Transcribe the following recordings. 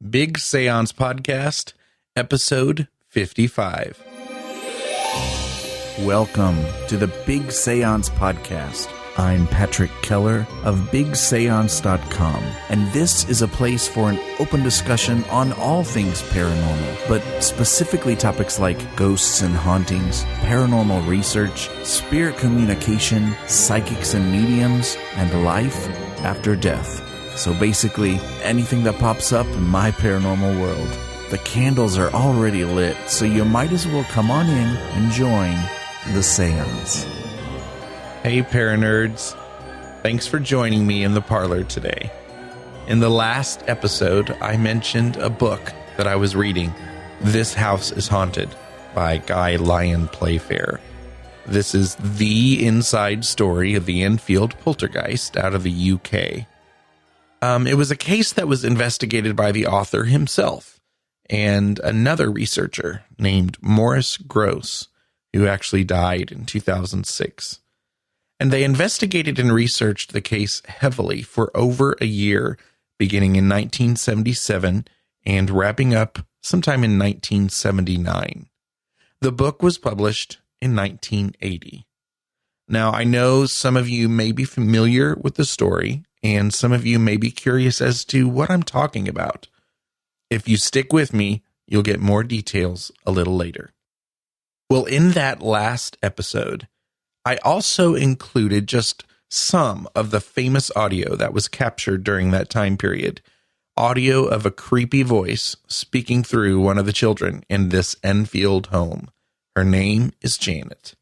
Big Séance Podcast, episode 55. Welcome to the Big Séance Podcast. I'm Patrick Keller of BigSéance.com, and this is a place for an open discussion on all things paranormal, but specifically topics like ghosts and hauntings, paranormal research, spirit communication, psychics and mediums, and life after death. So basically, anything that pops up in my paranormal world. The candles are already lit, so you might as well come on in and join the seance. Hey, Paranerds. Thanks for joining me in the parlor today. In the last episode, I mentioned a book that I was reading, This House is Haunted, by Guy Lyon Playfair. This is the inside story of the Enfield Poltergeist out of the UK. It was a case that was investigated by the author himself and another researcher named Maurice Grosse, who actually died in 2006. And they investigated and researched the case heavily for over a year, beginning in 1977 and wrapping up sometime in 1979. The book was published in 1980. Now, I know some of you may be familiar with the story, and some of you may be curious as to what I'm talking about. If you stick with me, you'll get more details a little later. Well, in that last episode, I also included just some of the famous audio that was captured during that time period. Audio of a creepy voice speaking through one of the children in this Enfield home. Her name is Janet.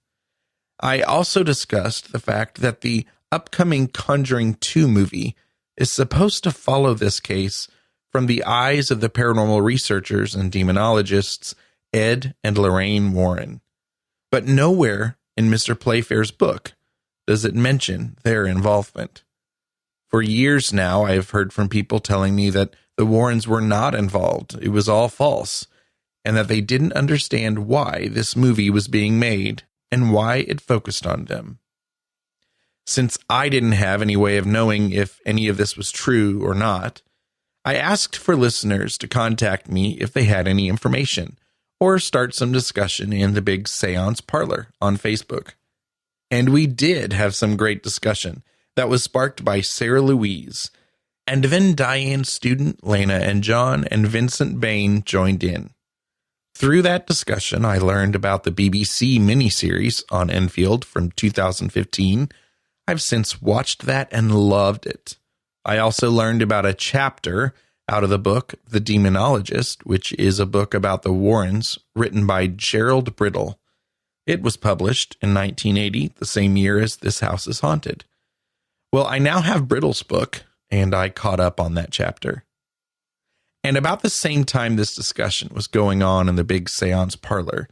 I also discussed the fact that the upcoming Conjuring 2 movie is supposed to follow this case from the eyes of the paranormal researchers and demonologists Ed and Lorraine Warren. But nowhere in Mr. Playfair's book does it mention their involvement. For years now, I have heard from people telling me that the Warrens were not involved, it was all false, and that they didn't understand why this movie was being made and why it focused on them. Since I didn't have any way of knowing if any of this was true or not, I asked for listeners to contact me if they had any information, or start some discussion in the Big Séance parlor on Facebook. And we did have some great discussion that was sparked by Sarah Louise, and then Diane's student Lana and John and Vincent Bain joined in. Through that discussion, I learned about the BBC Miniseries on Enfield from 2015. I've since watched that and loved it. I also learned about a chapter out of the book, The Demonologist, which is a book about the Warrens written by Gerald Brittle. It was published in 1980, the same year as This House is Haunted. Well, I now have Brittle's book, and I caught up on that chapter. And about the same time this discussion was going on in the Big Séance parlor,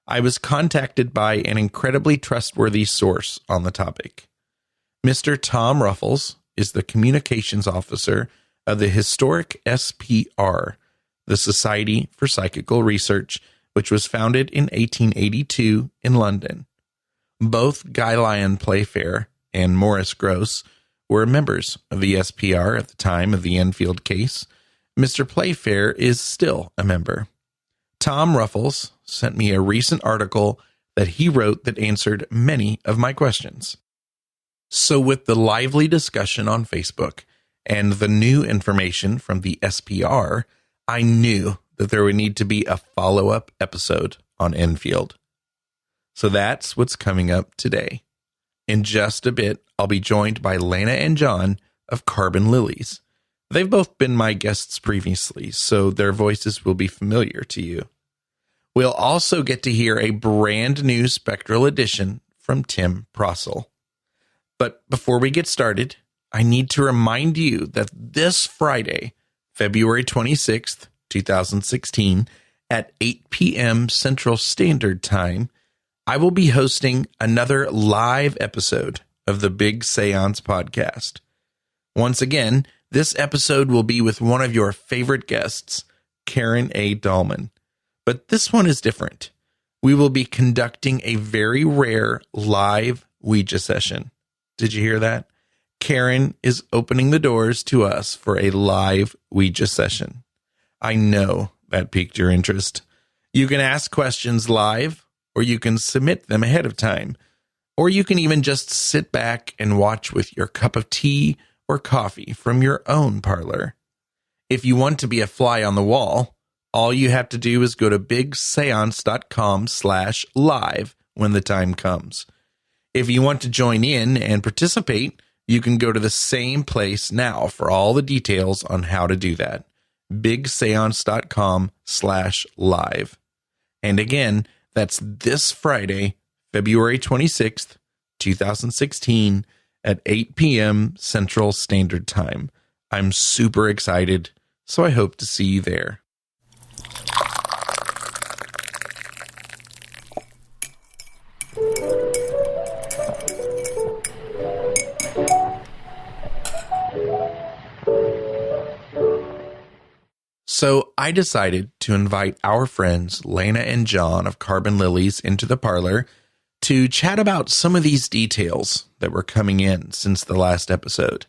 I was contacted by an incredibly trustworthy source on the topic. Mr. Tom Ruffles is the communications officer of the historic SPR, the Society for Psychical Research, which was founded in 1882 in London. Both Guy Lyon Playfair and Maurice Grosse were members of the SPR at the time of the Enfield case. Mr. Playfair is still a member. Tom Ruffles sent me a recent article that he wrote that answered many of my questions. So with the lively discussion on Facebook and the new information from the SPR, I knew that there would need to be a follow-up episode on Enfield. So that's what's coming up today. In just a bit, I'll be joined by Lana and John of Carbon Lilies. They've both been my guests previously, so their voices will be familiar to you. We'll also get to hear a brand new Spectral Edition from Tim Prasil. But before we get started, I need to remind you that this Friday, February 26th, 2016, at 8 p.m. Central Standard Time, I will be hosting another live episode of the Big Séance Podcast. Once again, this episode will be with one of your favorite guests, Karen A. Dahlman. But this one is different. We will be conducting a very rare live Ouija session. Did you hear that? Karen is opening the doors to us for a live Ouija session. I know that piqued your interest. You can ask questions live, or you can submit them ahead of time, or you can even just sit back and watch with your cup of tea or coffee from your own parlor. If you want to be a fly on the wall, all you have to do is go to bigseance.com/live when the time comes. If you want to join in and participate, you can go to the same place now for all the details on how to do that. bigseance.com/live. And again, that's this Friday, February 26th, 2016 at 8 p.m. Central Standard Time. I'm super excited, so I hope to see you there. So I decided to invite our friends Lana and John of Carbon Lilies into the parlor to chat about some of these details that were coming in since the last episode.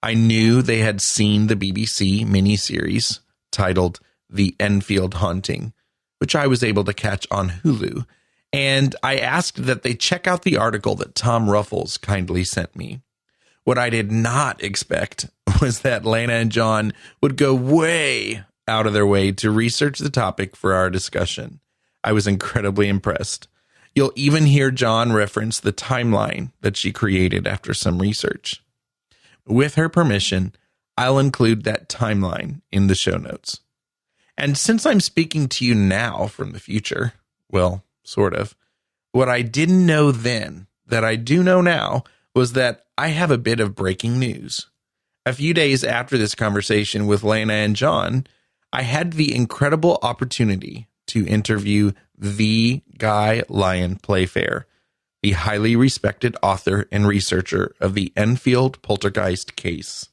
I knew they had seen the BBC miniseries titled The Enfield Haunting, which I was able to catch on Hulu, and I asked that they check out the article that Tom Ruffles kindly sent me. What I did not expect was that Lana and John would go way out of their way to research the topic for our discussion. I was incredibly impressed. You'll even hear John reference the timeline that she created after some research. With her permission, I'll include that timeline in the show notes. And since I'm speaking to you now from the future, well, sort of, what I didn't know then that I do know now was that I have a bit of breaking news. A few days after this conversation with Lana and John, I had the incredible opportunity to interview the Guy Lyon Playfair, the highly respected author and researcher of the Enfield Poltergeist case.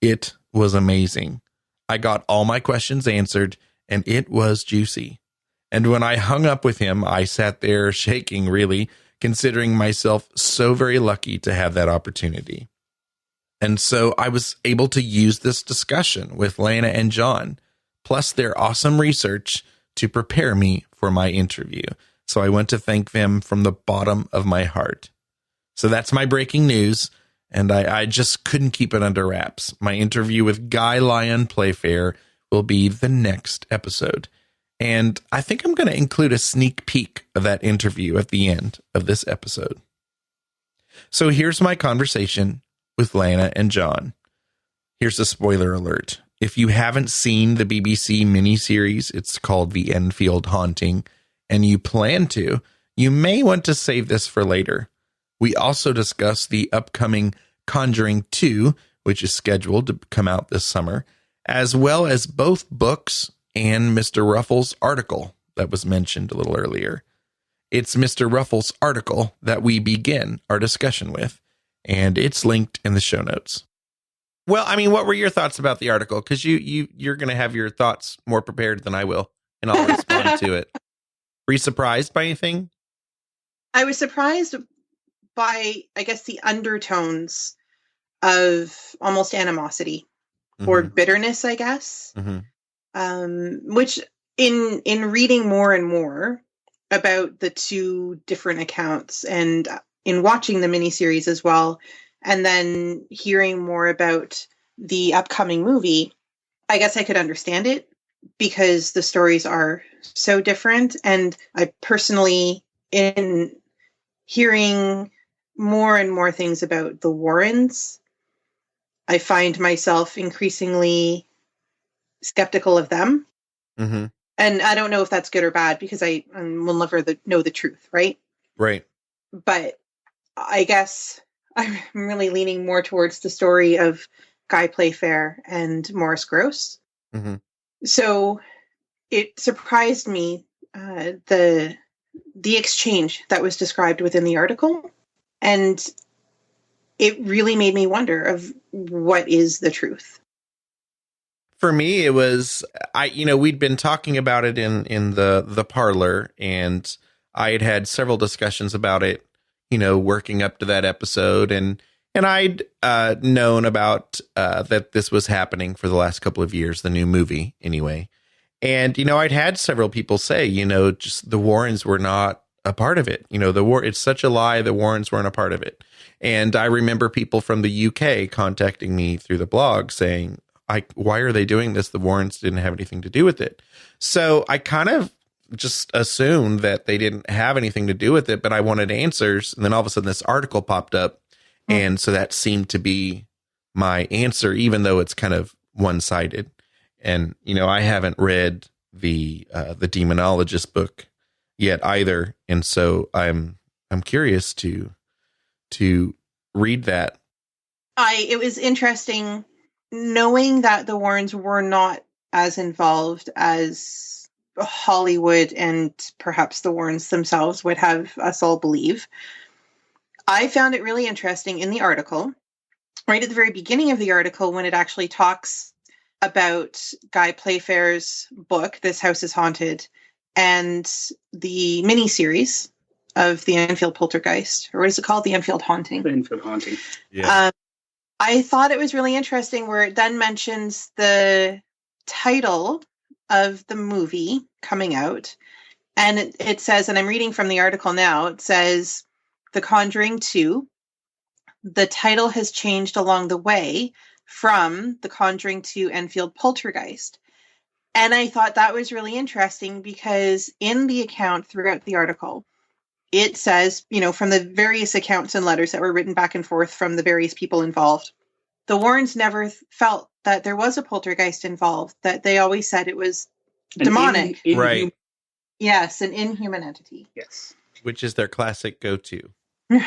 It was amazing. I got all my questions answered, and it was juicy. And when I hung up with him, I sat there shaking, really, considering myself so very lucky to have that opportunity. And so I was able to use this discussion with Lana and John, plus their awesome research, to prepare me for my interview. So I want to thank them from the bottom of my heart. So that's my breaking news, and I just couldn't keep it under wraps. My interview with Guy Lyon Playfair will be the next episode. And I think I'm going to include a sneak peek of that interview at the end of this episode. So here's my conversation with Lana and John. Here's a spoiler alert. If you haven't seen the BBC miniseries, it's called The Enfield Haunting, and you plan to, you may want to save this for later. We also discuss the upcoming Conjuring 2, which is scheduled to come out this summer, as well as both books and Mr. Ruffles' article that was mentioned a little earlier. It's Mr. Ruffles' article that we begin our discussion with, and it's linked in the show notes. Well, I mean, what were your thoughts about the article? Because you're going to have your thoughts more prepared than I will, and I'll respond to it. Were you surprised by anything? I was surprised by, I guess, the undertones of almost animosity or bitterness, I guess. Which in reading more and more about the two different accounts and in watching the miniseries as well, and then hearing more about the upcoming movie, I guess I could understand it because the stories are so different. And I personally, in hearing more and more things about the Warrens, I find myself increasingly skeptical of them. And I don't know if that's good or bad because I will never know the truth, right? Right. But I guess I'm really leaning more towards the story of Guy Playfair and Maurice Grosse. So it surprised me, the exchange that was described within the article. And it really made me wonder of what is the truth. For me, it was, we'd been talking about it in the parlor, and I had several discussions about it, working up to that episode. And And I'd known about that this was happening for the last couple of years, the new movie anyway. And, I'd had several people say, just the Warrens were not a part of it. It's such a lie. The Warrens weren't a part of it. And I remember people from the UK contacting me through the blog saying, why are they doing this? The Warrens didn't have anything to do with it. So I kind of just assumed that they didn't have anything to do with it, but I wanted answers. And then all of a sudden this article popped up. And so that seemed to be my answer, even though it's kind of one-sided. And, I haven't read the Demonologist book yet either. And so I'm curious to read that. It was interesting knowing that the Warrens were not as involved as Hollywood and perhaps the Warrens themselves would have us all believe. I found it really interesting in the article, right at the very beginning of the article, when it actually talks about Guy Playfair's book, This House is Haunted, and the miniseries of the Enfield Poltergeist, or what is it called? The Enfield Haunting. The Enfield Haunting. Yeah. I thought it was really interesting where it then mentions the title of the movie coming out. And it says, and I'm reading from the article now, it says, The Conjuring 2. The title has changed along the way from The Conjuring to Enfield Poltergeist. And I thought that was really interesting because in the account throughout the article, it says, from the various accounts and letters that were written back and forth from the various people involved, the Warrens never felt that there was a poltergeist involved, that they always said it was demonic. Right. Yes, an inhuman entity. Yes. Which is their classic go-to.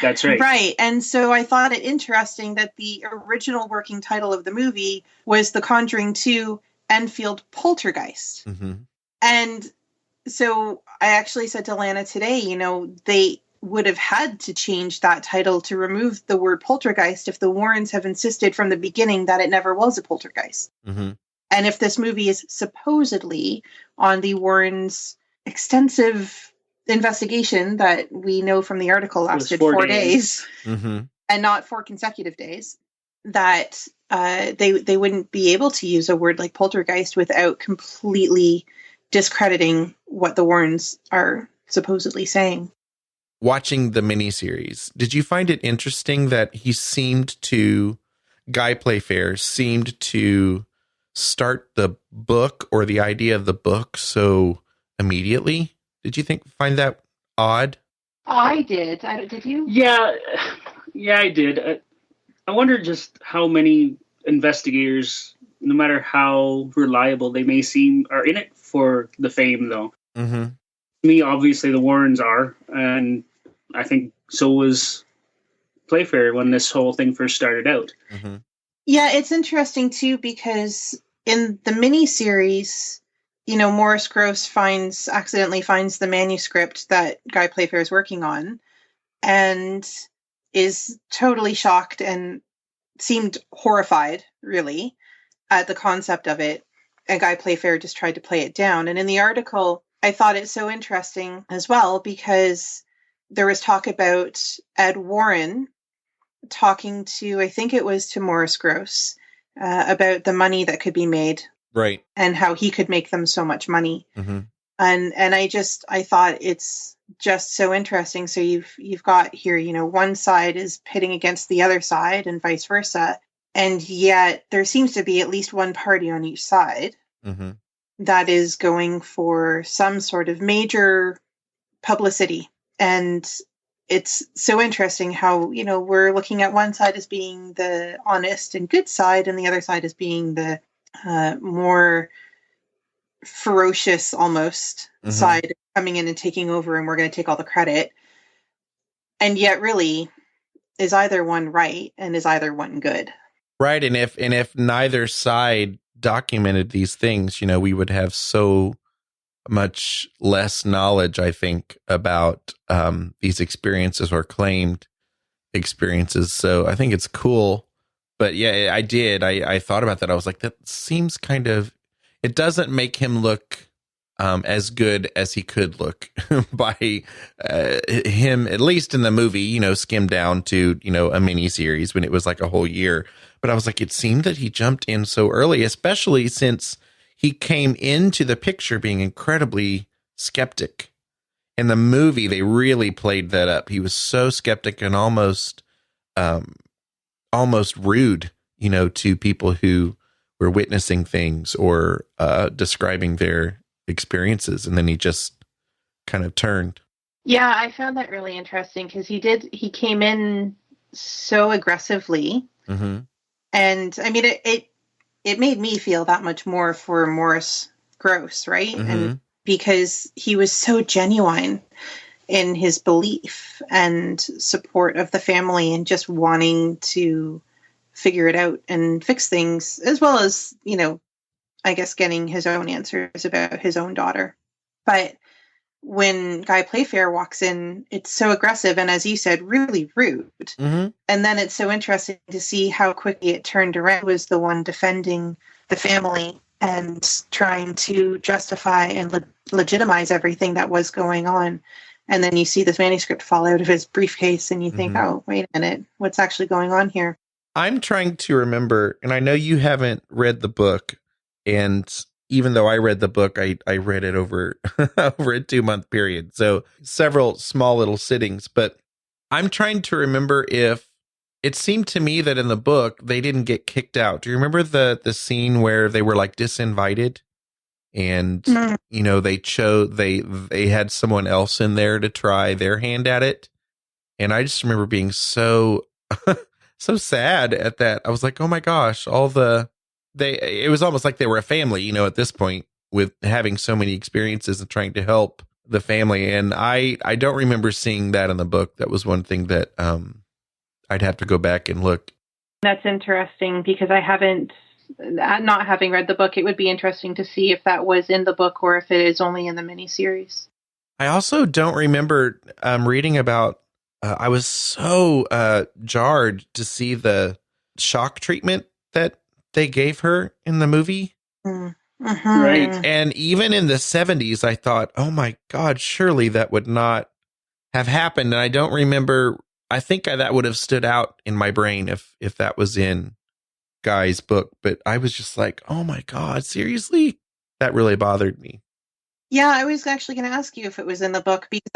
That's right. Right. And so I thought it interesting that the original working title of the movie was The Conjuring 2 Enfield Poltergeist. Mm-hmm. And so I actually said to Lana today, they would have had to change that title to remove the word poltergeist if the Warrens have insisted from the beginning that it never was a poltergeist. Mm-hmm. And if this movie is supposedly on the Warrens' extensive investigation that we know from the article lasted 4 days, mm-hmm. and not 4 consecutive days, that they wouldn't be able to use a word like poltergeist without completely discrediting what the Warrens are supposedly saying. Watching the miniseries, did you find it interesting that Guy Playfair seemed to start the book or the idea of the book so immediately? Did you find that odd? I did. Did you? Yeah, I did. I wonder just how many investigators, no matter how reliable they may seem, are in it for the fame, though. Mm-hmm. Me, obviously, the Warrens are, and I think so was Playfair when this whole thing first started out. Mm-hmm. Yeah, it's interesting, too, because in the miniseries, Morris Gross accidentally finds the manuscript that Guy Playfair is working on and is totally shocked and seemed horrified, really, at the concept of it. And Guy Playfair just tried to play it down. And in the article, I thought it so interesting as well because there was talk about Ed Warren talking to, I think it was to Morris Gross, about the money that could be made. Right. And how he could make them so much money. Mm-hmm. And I thought it's just so interesting. So you've got here, one side is pitting against the other side and vice versa. And yet there seems to be at least one party on each side mm-hmm. that is going for some sort of major publicity. And it's so interesting how, we're looking at one side as being the honest and good side and the other side as being the more ferocious almost mm-hmm. side coming in and taking over, and we're going to take all the credit. And yet really, is either one right and is either one good? Right. And if neither side documented these things, we would have so much less knowledge, I think, about these experiences or claimed experiences. So I think it's cool. But yeah, I did. I thought about that. I was like, that seems kind of, it doesn't make him look as good as he could look by him, at least in the movie, skimmed down to, a mini series when it was like a whole year. But I was like, it seemed that he jumped in so early, especially since he came into the picture being incredibly skeptic. In the movie, they really played that up. He was so skeptic and almost rude, to people who were witnessing things or describing their experiences. And then he just kind of turned. Yeah, I found that really interesting because he came in so aggressively. Mm-hmm. And I mean, it made me feel that much more for Maurice Grosse, right? Mm-hmm. And because he was so genuine in his belief and support of the family and just wanting to figure it out and fix things, as well as, I guess getting his own answers about his own daughter. But when Guy Playfair walks in, it's so aggressive and, as you said, really rude. Mm-hmm. And then it's so interesting to see how quickly it turned around. He was the one defending the family and trying to justify and legitimize everything that was going on. And then you see this manuscript fall out of his briefcase and you think, mm-hmm. Oh, wait a minute, what's actually going on here? I'm trying to remember, and I know you haven't read the book, and even though I read the book, I read it over a 2-month period. So several small little sittings, but I'm trying to remember if it seemed to me that in the book, they didn't get kicked out. Do you remember the scene where they were like disinvited and, they had someone else in there to try their hand at it. And I just remember being so, so sad at that. I was like, oh my gosh, it was almost like they were a family, at this point, with having so many experiences and trying to help the family. And I don't remember seeing that in the book. That was one thing that I'd have to go back and look. That's interesting because not having read the book, it would be interesting to see if that was in the book or if it is only in the miniseries. I also don't remember reading about, I was so jarred to see the shock treatment that they gave her in the movie. Mm-hmm. Right. And even in the 70s, I thought, oh my God, surely that would not have happened. And I don't remember, I think that would have stood out in my brain if that was in Guy's book. But I was just like, oh my God, seriously? That really bothered me. Yeah, I was actually going to ask you if it was in the book, because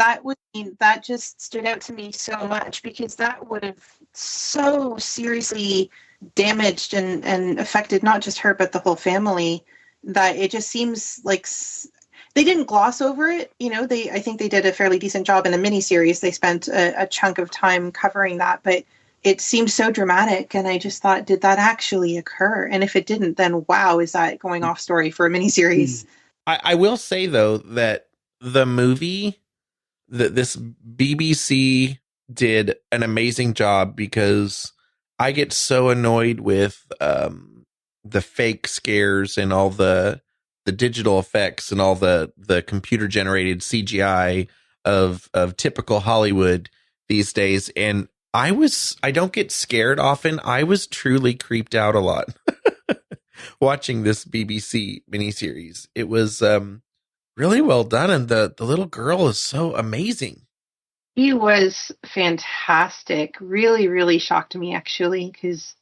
that just stood out to me so much, because that would have so seriously damaged and affected not just her, but the whole family, that it just seems like they didn't gloss over it. I think they did a fairly decent job in the miniseries. They spent a chunk of time covering that, but it seemed so dramatic. And I just thought, did that actually occur? And if it didn't, then wow, is that going off story for a miniseries? I will say, though, that the movie, this BBC did an amazing job, because I get so annoyed with the fake scares and all the digital effects and all the computer generated CGI of typical Hollywood these days. And I don't get scared often. I was truly creeped out a lot watching this BBC miniseries. It was really well done, and the little girl is so amazing. He was fantastic. Really, really shocked me, actually, because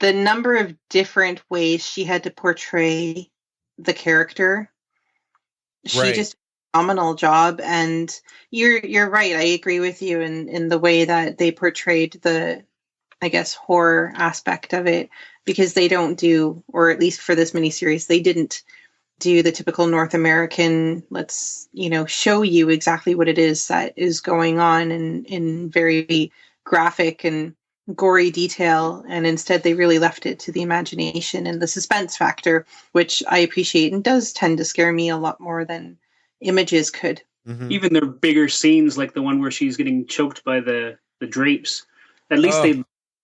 the number of different ways she had to portray the character, she just did a phenomenal job. And you're right. I agree with you in the way that they portrayed the, I guess, horror aspect of it, because they don't do, or at least for this miniseries, they didn't do the typical North American, let's, show you exactly what it is that is going on in very graphic and gory detail. And instead they really left it to the imagination and the suspense factor, which I appreciate and does tend to scare me a lot more than images could. Mm-hmm. Even the bigger scenes, like the one where she's getting choked by the drapes, at least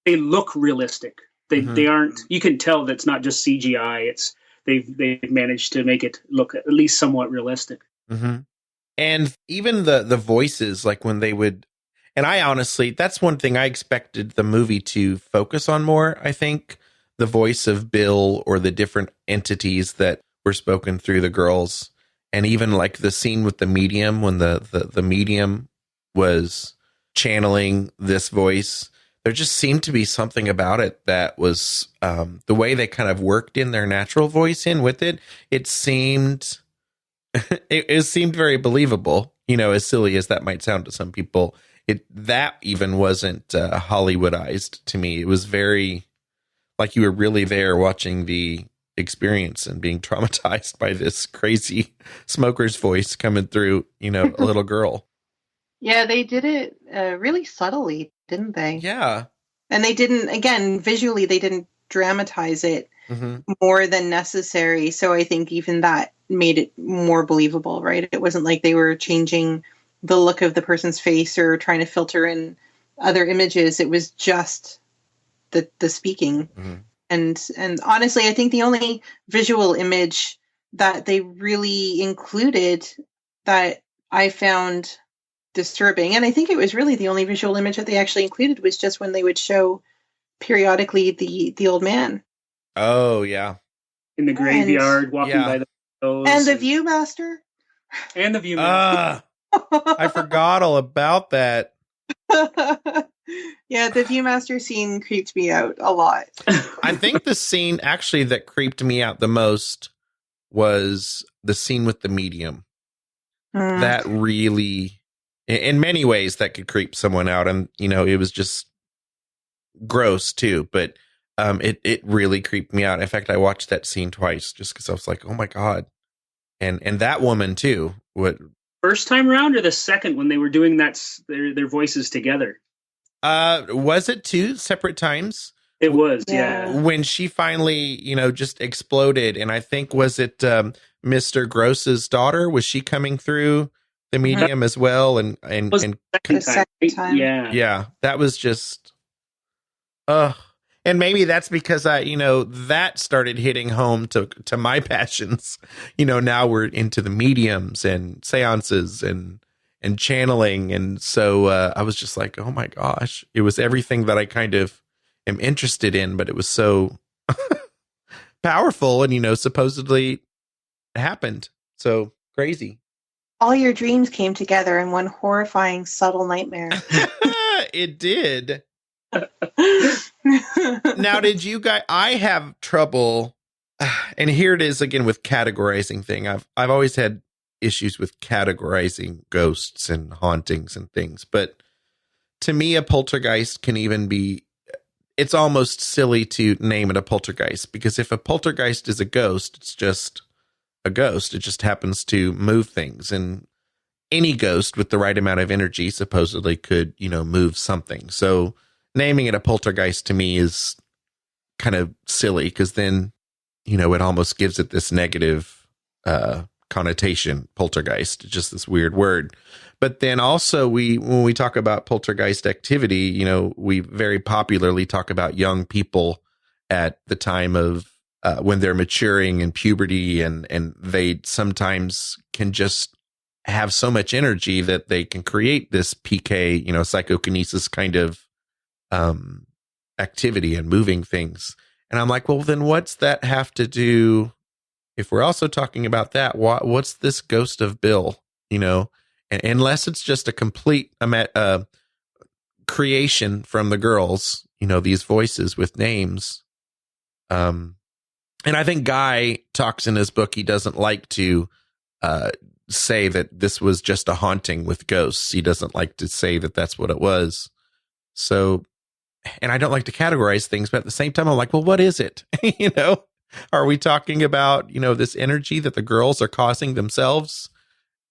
they look realistic. They aren't, you can tell that's not just CGI. It's, they've managed to make it look at least somewhat realistic. Mm-hmm. And even the voices, like when they would, and I honestly, that's one thing I expected the movie to focus on more. I think the voice of Bill or the different entities that were spoken through the girls And even like the scene with the medium, when the medium was channeling this voice, there just seemed to be something about it that was the way they kind of worked in their natural voice in with it. It seemed it seemed very believable, as silly as that might sound to some people. That even wasn't Hollywoodized to me. It was very like you were really there watching the experience and being traumatized by this crazy smoker's voice coming through, a little girl. Yeah, they did it really subtly, didn't they? Yeah. And they didn't, again, visually, they didn't dramatize it more than necessary. So I think even that made it more believable, right? It wasn't like they were changing the look of the person's face or trying to filter in other images. It was just the speaking. And honestly, I think the only visual image that they really included that I found disturbing, and I think it was really the only visual image that they actually included, was just when they would show periodically the old man. Oh, yeah. In the graveyard, walking by the windows. And the Viewmaster. And the Viewmaster. I forgot all about that. Yeah, the Viewmaster scene creeped me out a lot. I think the scene actually that creeped me out the most was the scene with the medium. That really, in many ways, that could creep someone out. And, it was just gross too. But it really creeped me out. In fact, I watched that scene twice just because I was like, oh my God. And that woman too. What? First time around or the second when they were doing their voices together? Was it 2 separate times? It was, yeah. When she finally, just exploded, and I think, was it Mr. Gross's daughter? Was she coming through the medium as well? And second time. Yeah, that was just, and maybe that's because that started hitting home to my passions. Now we're into the mediums and seances and channeling. And so I was just like, oh my gosh, it was everything that I kind of am interested in, but it was so powerful and, supposedly happened. So crazy. All your dreams came together in one horrifying, subtle nightmare. It did. Now, did you guys, I have trouble, and here it is again with categorizing thing. I've always had issues with categorizing ghosts and hauntings and things, but to me, a poltergeist can even be, it's almost silly to name it a poltergeist, because if a poltergeist is a ghost, it's just a ghost. It just happens to move things, and any ghost with the right amount of energy supposedly could, move something. So naming it a poltergeist to me is kind of silly, because then, it almost gives it this negative connotation, poltergeist, just this weird word. But then also when we talk about poltergeist activity, we very popularly talk about young people at the time of when they're maturing in puberty, and they sometimes can just have so much energy that they can create this PK, psychokinesis kind of activity and moving things. And I'm like, well, then what's that have to do? If we're also talking about that, what's this ghost of Bill, unless it's just a complete creation from the girls, these voices with names. And I think Guy talks in his book, he doesn't like to say that this was just a haunting with ghosts. He doesn't like to say that that's what it was. So, and I don't like to categorize things, but at the same time, I'm like, well, what is it? Are we talking about, this energy that the girls are causing themselves?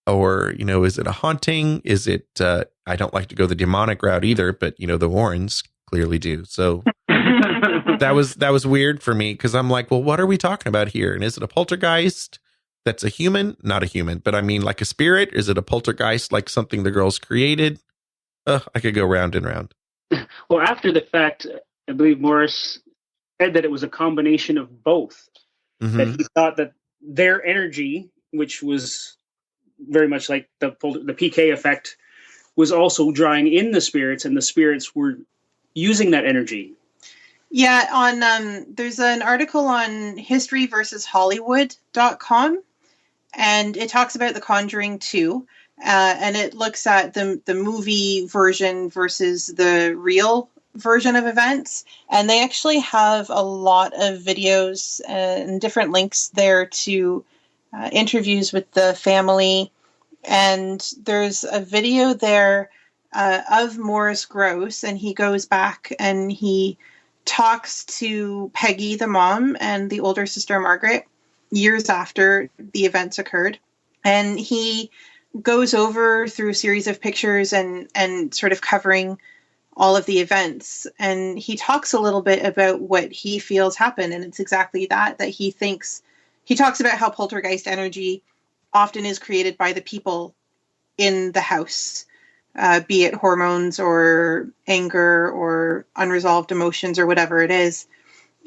Or, is it a haunting? Is it, I don't like to go the demonic route either, but, the Warrens clearly do. So that was weird for me, because I'm like, well, what are we talking about here? And is it a poltergeist that's a human? Not a human, but I mean like a spirit? Is it a poltergeist like something the girls created? I could go round and round. Well, after the fact, I believe Morris said that it was a combination of both. Mm-hmm. That he thought that their energy, which was very much like the PK effect, was also drawing in the spirits, and the spirits were using that energy. Yeah, on there's an article on historyversushollywood.com, And it talks about The Conjuring 2. And it looks at the movie version versus the real version of events. And they actually have a lot of videos and different links there to interviews with the family. And there's a video there of Morris Gross, and he goes back and he talks to Peggy, the mom, and the older sister, Margaret, years after the events occurred. And he goes over through a series of pictures and sort of covering all of the events. And he talks a little bit about what he feels happened. And it's exactly that he thinks. He talks about how poltergeist energy often is created by the people in the house, be it hormones or anger or unresolved emotions or whatever it is.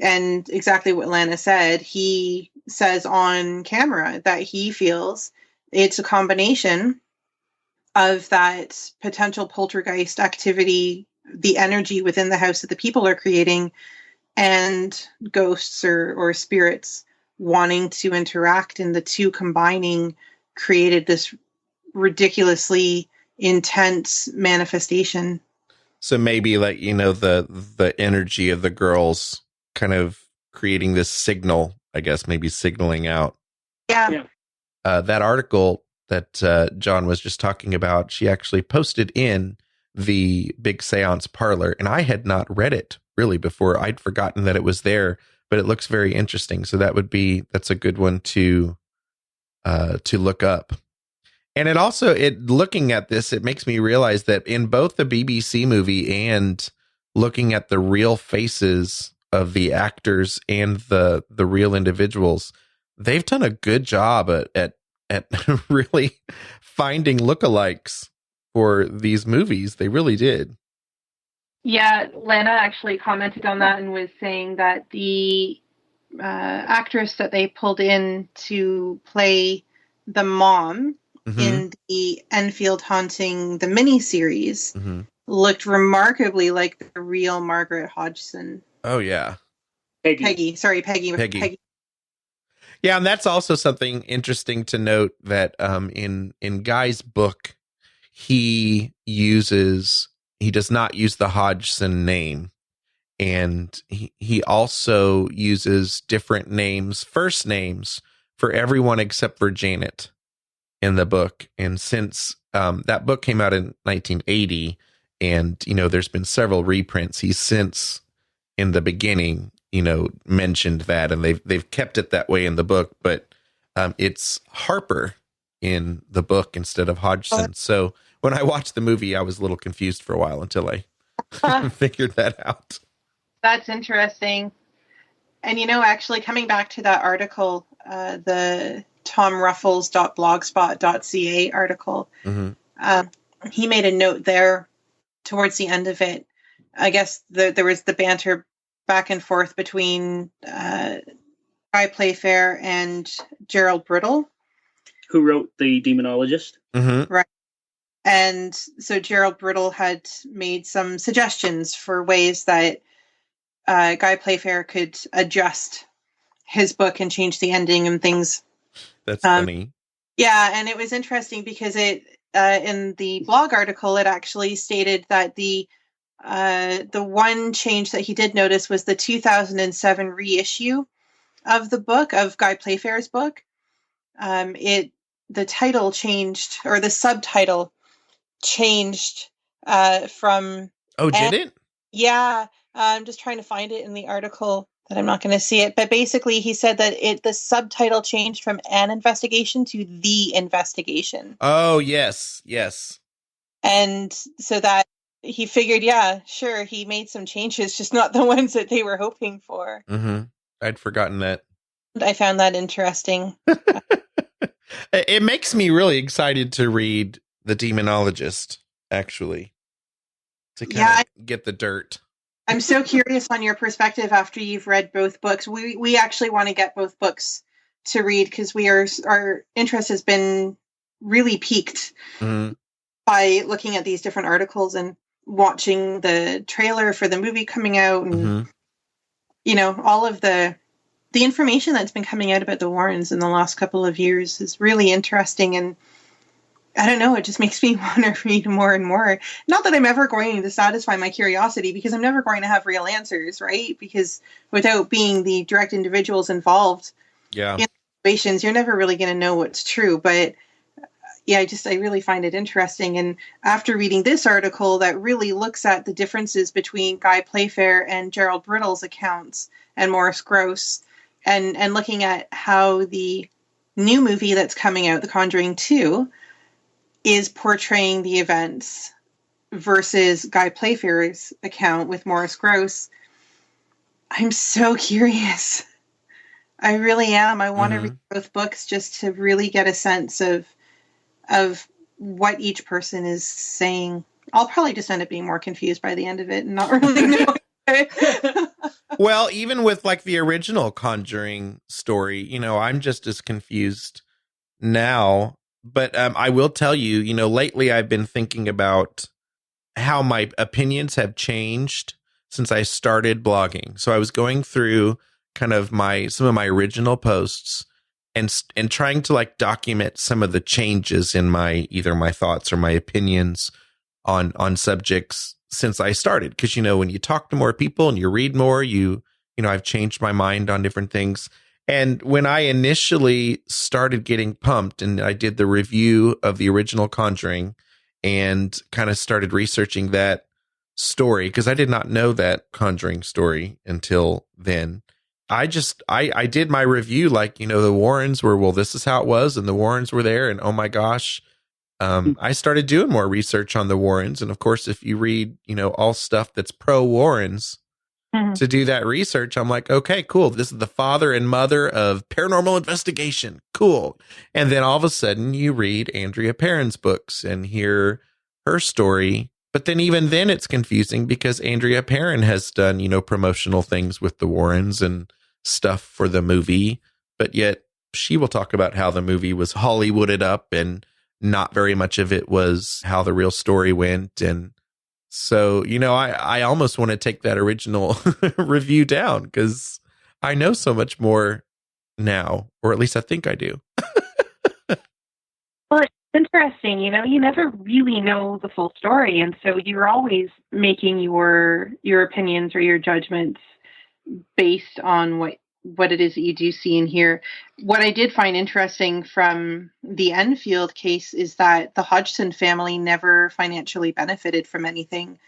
And exactly what Lana said, he says on camera that he feels it's a combination of that potential poltergeist activity, the energy within the house that the people are creating, and ghosts or spirits wanting to interact, and the two combining created this ridiculously intense manifestation. So maybe like, the energy of the girls kind of creating this signal, I guess, maybe signaling out. Yeah. That article that John was just talking about, she actually posted in the Big Séance Parlor, and I had not read it really before. I'd forgotten that it was there, but it looks very interesting. So that's a good one to look up. And looking at this, it makes me realize that in both the BBC movie and looking at the real faces of the actors and the real individuals, they've done a good job at really finding lookalikes for these movies. They really did. Yeah, Lana actually commented on that and was saying that the actress that they pulled in to play the mom in the Enfield Haunting, the miniseries, looked remarkably like the real Margaret Hodgson. Oh, yeah. Peggy. Yeah, and that's also something interesting to note that in Guy's book, he does not use the Hodgson name, and he also uses different names, first names, for everyone except for Janet in the book. And since that book came out in 1980, and there's been several reprints, he's since in the beginning mentioned that, and they've kept it that way in the book, but it's Harper in the book instead of Hodgson. So when I watched the movie, I was a little confused for a while until I figured that out. That's interesting. And actually coming back to that article, the tomruffles.blogspot.ca article, he made a note there towards the end of it. I guess there was the banter back and forth between Guy Playfair and Gerald Brittle, who wrote The Demonologist. Right. And so Gerald Brittle had made some suggestions for ways that Guy Playfair could adjust his book and change the ending and things. That's funny. Yeah, and it was interesting because it in the blog article, it actually stated that the one change that he did notice was the 2007 reissue of the book, of Guy Playfair's book. The title changed, or the subtitle changed from... Oh, did it? Yeah, I'm just trying to find it in the article, that I'm not going to see it. But basically, he said that the subtitle changed from An Investigation to The Investigation. Oh, yes. And so that he figured, yeah, sure, he made some changes, just not the ones that they were hoping for. I'd forgotten that. I found that interesting. It makes me really excited to read The Demonologist, actually, to kind of get the dirt. I'm so curious on your perspective after you've read both books. We actually want to get both books to read because our interest has been really piqued by looking at these different articles and watching the trailer for the movie coming out, and all of the the information that's been coming out about the Warrens in the last couple of years is really interesting. And I don't know, it just makes me want to read more and more. Not that I'm ever going to satisfy my curiosity, because I'm never going to have real answers, right? Because without being the direct individuals involved in situations, you're never really going to know what's true. But yeah, I really find it interesting. And after reading this article that really looks at the differences between Guy Playfair and Gerald Brittle's accounts and Maurice Grosse, and looking at how the new movie that's coming out, The Conjuring 2, is portraying the events versus Guy Playfair's account with Maurice Grosse, I'm so curious. I really am. I want to read both books just to really get a sense of what each person is saying. I'll probably just end up being more confused by the end of it and not really know. Well, even with like the original Conjuring story, you know, I'm just as confused now. But I will tell you, you know, lately I've been thinking about how my opinions have changed since I started blogging. So I was going through kind of some of my original posts and trying to like document some of the changes in either my thoughts or my opinions on subjects since I started. Because, you know, when you talk to more people and you read more, you know, I've changed my mind on different things. And when I initially started getting pumped and I did the review of the original Conjuring and kind of started researching that story, because I did not know that Conjuring story until then, I did my review like, you know, the Warrens were, well, this is how it was, and the Warrens were there, and oh my gosh, I started doing more research on the Warrens. And of course, if you read, you know, all stuff that's pro Warrens, to do that research, I'm like, okay, cool. This is the father and mother of paranormal investigation. Cool. And then all of a sudden you read Andrea Perron's books and hear her story. But then even then it's confusing because Andrea Perron has done, you know, promotional things with the Warrens and stuff for the movie. But yet she will talk about how the movie was Hollywooded up and not very much of it was how the real story went. And so, you know, I almost want to take that original review down because I know so much more now, or at least I think I do. Well, it's interesting, you know, you never really know the full story. And so you're always making your opinions or your judgments based on what it is that you do see and hear. What I did find interesting from the Enfield case is that the Hodgson family never financially benefited from anything.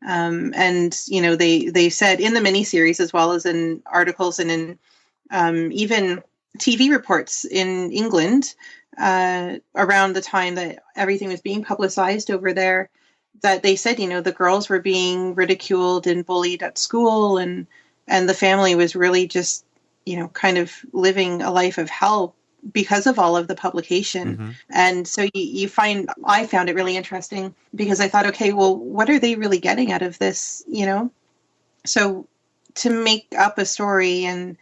And, you know, they said in the miniseries, as well as in articles and in even TV reports in England around the time that everything was being publicized over there, that they said, you know, the girls were being ridiculed and bullied at school, and the family was really just, you know, kind of living a life of hell because of all of the publication. And so I found it really interesting because I thought, okay, well, what are they really getting out of this, you know? So to make up a story and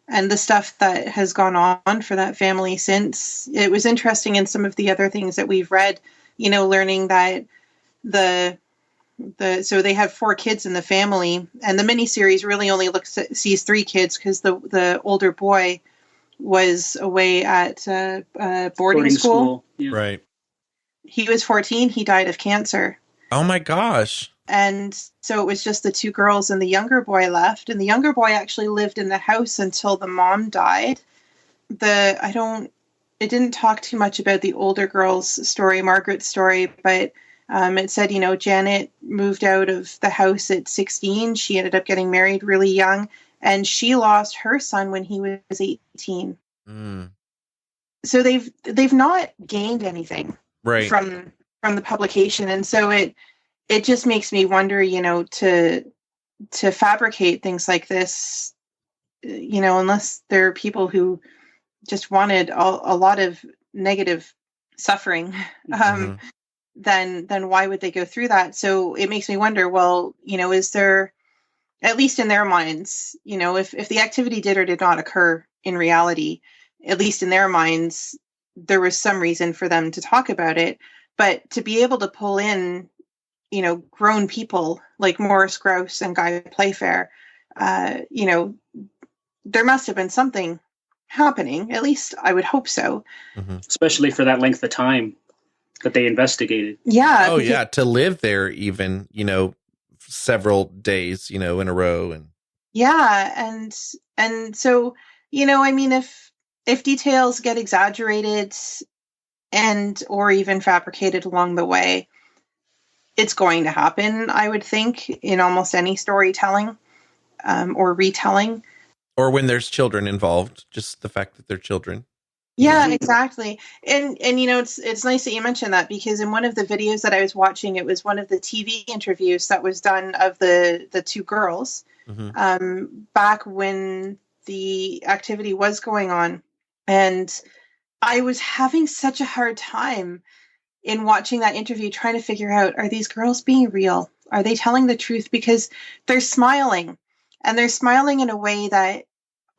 the stuff that has gone on for that family since, it was interesting in some of the other things that we've read, you know, learning that so they have 4 kids in the family, and the miniseries really only sees 3 kids because the older boy was away at boarding school. Yeah. Right. He was 14. He died of cancer. Oh my gosh. And so it was just the 2 girls and the younger boy left. And the younger boy actually lived in the house until the mom died. It didn't talk too much about the older girl's story, Margaret's story, but it said, you know, Janet moved out of the house at 16. She ended up getting married really young, and she lost her son when he was 18. So they've not gained anything from the publication. And so it just makes me wonder, you know, to fabricate things like this, you know, unless there are people who just wanted a lot of negative suffering, then why would they go through that? So it makes me wonder, well, you know, is there, at least in their minds, you know, if the activity did or did not occur in reality, at least in their minds, there was some reason for them to talk about it. But to be able to pull in, you know, grown people like Maurice Grosse and Guy Playfair, you know, there must have been something happening. At least I would hope so. Especially for that length of time that they investigated. Yeah. Oh, yeah. To live there even, several days, in a row. And yeah. And so, I mean, if details get exaggerated and or even fabricated along the way, it's going to happen, I would think, in almost any storytelling or retelling. Or when there's children involved, just the fact that they're children. Yeah, exactly. And it's nice that you mentioned that, because in one of the videos that I was watching, it was one of the TV interviews that was done of the two girls back when the activity was going on. And I was having such a hard time in watching that interview, trying to figure out, are these girls being real? Are they telling the truth? Because they're smiling, and they're smiling in a way that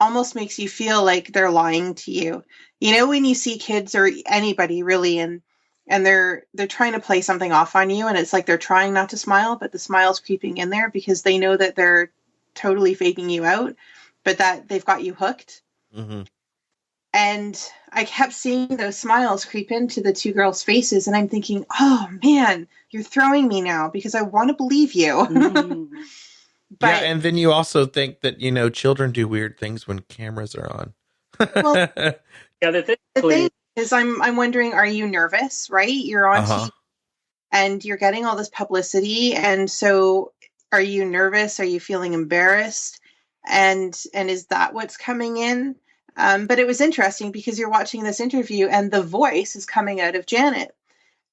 almost makes you feel like they're lying to you. When you see kids or anybody really, and they're trying to play something off on you, and it's like they're trying not to smile, but the smile's creeping in there because they know that they're totally faking you out, but that they've got you hooked. And I kept seeing those smiles creep into the two girls' faces, and I'm thinking, oh man, you're throwing me now because I want to believe you. But, yeah, and then you also think that, children do weird things when cameras are on. Well, the thing is, I'm wondering, are you nervous, right? You're on TV and you're getting all this publicity. And so are you nervous? Are you feeling embarrassed? And is that what's coming in? But it was interesting because you're watching this interview and the voice is coming out of Janet.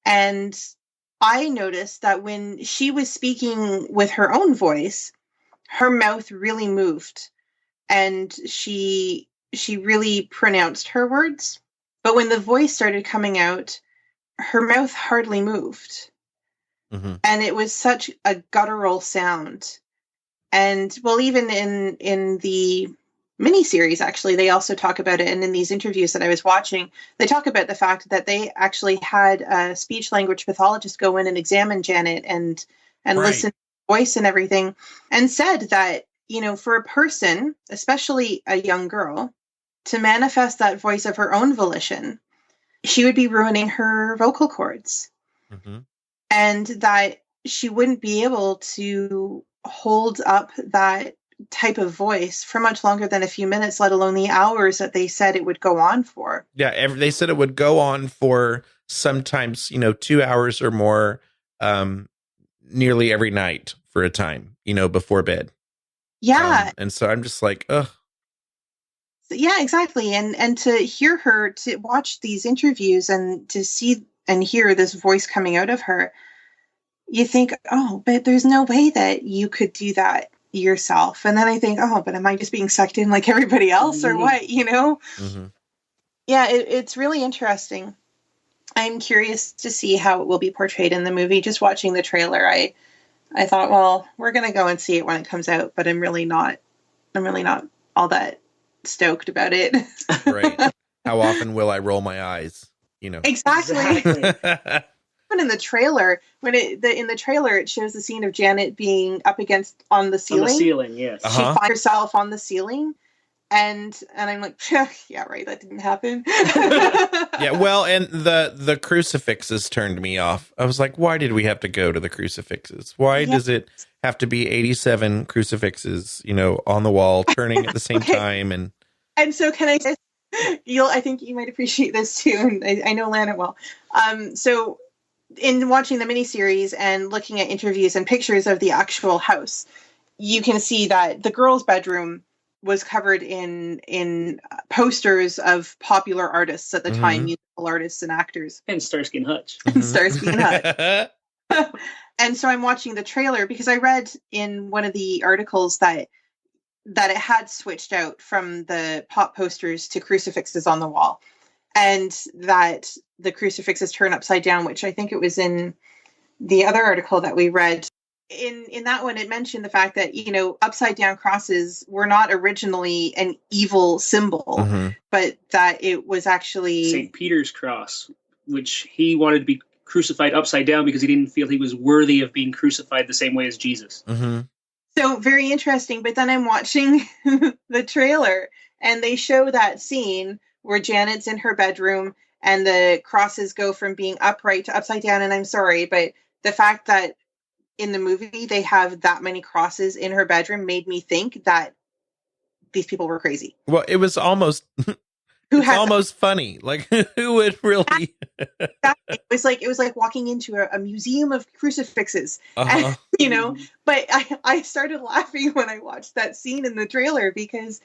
And I noticed that when she was speaking with her own voice, her mouth really moved and she really pronounced her words. But when the voice started coming out, her mouth hardly moved. And it was such a guttural sound. And well, even in the miniseries, actually, they also talk about it. And in these interviews that I was watching, they talk about the fact that they actually had a speech language pathologist go in and examine Janet and listen to the voice and everything, and said that, for a person, especially a young girl, to manifest that voice of her own volition, she would be ruining her vocal cords. And that she wouldn't be able to hold up that type of voice for much longer than a few minutes, let alone the hours that they said it would go on for. Yeah, they said it would go on for sometimes, 2 hours or more, nearly every night for a time, before bed. Yeah. And so I'm just like, ugh. Yeah, exactly. And to hear her, to watch these interviews and to see and hear this voice coming out of her, you think, oh, but there's no way that you could do that yourself. And then I think, oh, but am I just being sucked in like everybody else or what, Yeah, it's really interesting. I'm curious to see how it will be portrayed in the movie. Just watching the trailer, I thought, well, we're going to go and see it when it comes out, but I'm really not all that stoked about it. Right. How often will I roll my eyes? Exactly. Even in the trailer, in the trailer, it shows the scene of Janet being up against on the ceiling. On the ceiling, yes. She finds herself on the ceiling, and I'm like, yeah, right, that didn't happen. Yeah, well, and the crucifixes turned me off. I was like, why did we have to go to the crucifixes? Why does it have to be 87 crucifixes, on the wall, turning at the same time? And so can I say, I think you might appreciate this too, and I know Lana will. So in watching the miniseries and looking at interviews and pictures of the actual house, you can see that the girls' bedroom was covered in posters of popular artists at the time, musical artists and actors. And Starsky and Hutch. And Starsky and Hutch. And so I'm watching the trailer because I read in one of the articles that it had switched out from the pop posters to crucifixes on the wall, and that the crucifixes turn upside down, which I think it was in the other article that we read. In that one, it mentioned the fact that, upside down crosses were not originally an evil symbol, but that it was actually St. Peter's cross, which he wanted to be crucified upside down because he didn't feel he was worthy of being crucified the same way as Jesus. So very interesting. But then I'm watching the trailer and they show that scene where Janet's in her bedroom and the crosses go from being upright to upside down. And I'm sorry, but the fact that in the movie they have that many crosses in her bedroom made me think that these people were crazy. Well, it was almost almost funny. Like, who would really? It was like walking into a museum of crucifixes, and, you know. But I started laughing when I watched that scene in the trailer because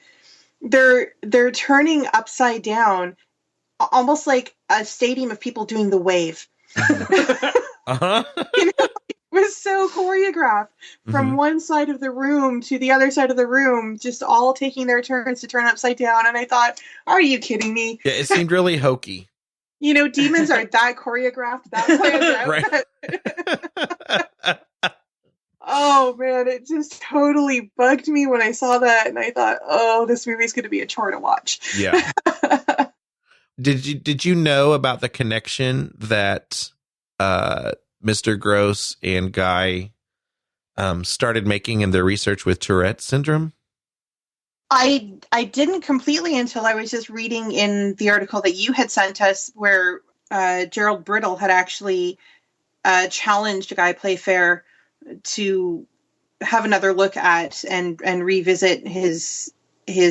they're turning upside down, almost like a stadium of people doing the wave. You know, it was so choreographed from one side of the room to the other side of the room, just all taking their turns to turn upside down. And I thought, are you kidding me? Yeah, it seemed really hokey. You know, demons are that choreographed, that planned out. Right. Oh man, it just totally bugged me when I saw that, and I thought, oh, this movie's going to be a chore to watch. Yeah. Did you know about the connection that Mr. Gross and Guy started making in their research with Tourette's syndrome? I didn't completely until I was just reading in the article that you had sent us, where Gerald Brittle had actually challenged Guy Playfair to have another look at and revisit his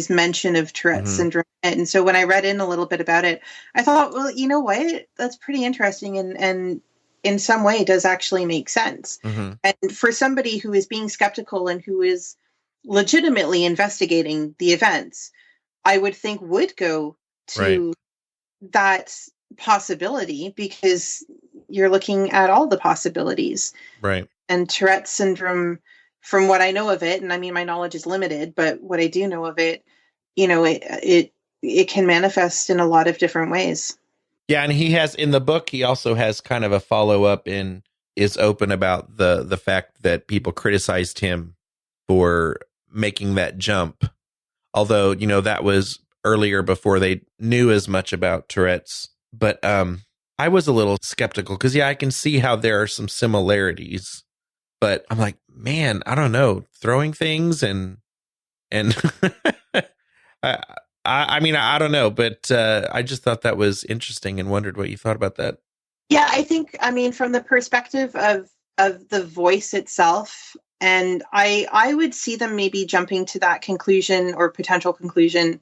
mention of Tourette's syndrome. And so when I read in a little bit about it, I thought, well, you know what? That's pretty interesting, and in some way it does actually make sense. And for somebody who is being skeptical and who is legitimately investigating the events, I would think would go to that possibility, because you're looking at all the possibilities. Right. And Tourette's syndrome, from what I know of it, and I mean, my knowledge is limited, but what I do know of it, you know, it can manifest in a lot of different ways. Yeah, and he has, in the book, he also has kind of a follow-up and is open about the fact that people criticized him for making that jump. Although, you know, that was earlier before they knew as much about Tourette's. But I was a little skeptical because, yeah, I can see how there are some similarities. But I'm like, man, I don't know, throwing things and I mean, I don't know, but I just thought that was interesting and wondered what you thought about that. Yeah, I think, I mean, from the perspective of the voice itself, and I would see them maybe jumping to that conclusion or potential conclusion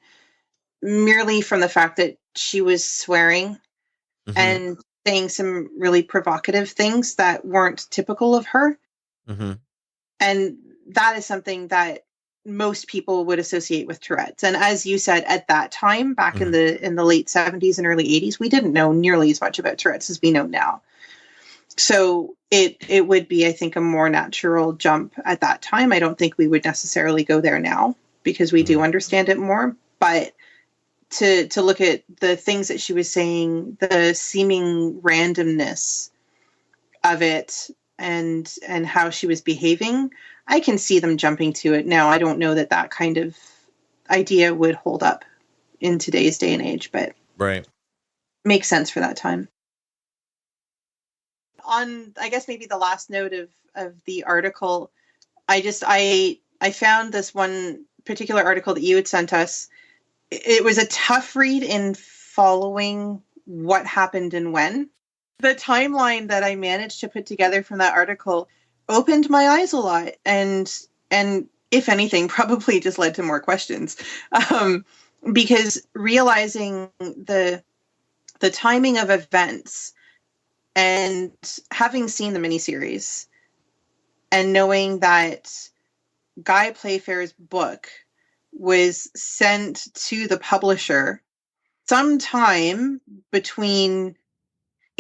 merely from the fact that she was swearing and saying some really provocative things that weren't typical of her. And that is something that most people would associate with Tourette's. And as you said, at that time, back in the late 70s and early 80s, we didn't know nearly as much about Tourette's as we know now. So it would be, I think, a more natural jump at that time. I don't think we would necessarily go there now because we do understand it more. But to look at the things that she was saying, the seeming randomness of it, and how she was behaving, I can see them jumping to it. Now, I don't know that kind of idea would hold up in today's day and age, but makes sense for that time. On, I guess, maybe the last note of the article, I found this one particular article that you had sent us. It was a tough read in following what happened and when. The timeline that I managed to put together from that article opened my eyes a lot, and if anything, probably just led to more questions, because realizing the timing of events and having seen the miniseries and knowing that Guy Playfair's book was sent to the publisher sometime between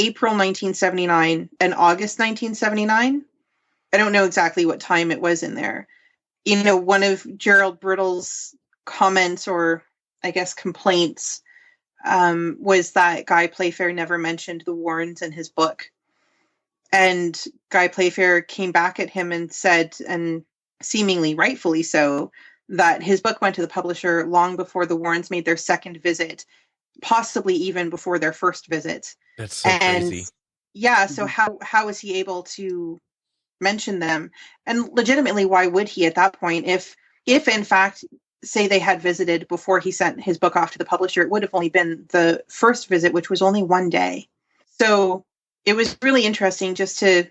April 1979 and August 1979. I don't know exactly what time it was in there. You know, one of Gerald Brittle's comments, or I guess complaints, was that Guy Playfair never mentioned the Warrens in his book. And Guy Playfair came back at him and said, and seemingly rightfully so, that his book went to the publisher long before the Warrens made their second visit, possibly even before their first visit. That's so crazy. Yeah, so how was he able to mention them. And legitimately, why would he at that point? If in fact, say they had visited before he sent his book off to the publisher, it would have only been the first visit, which was only one day. So it was really interesting just to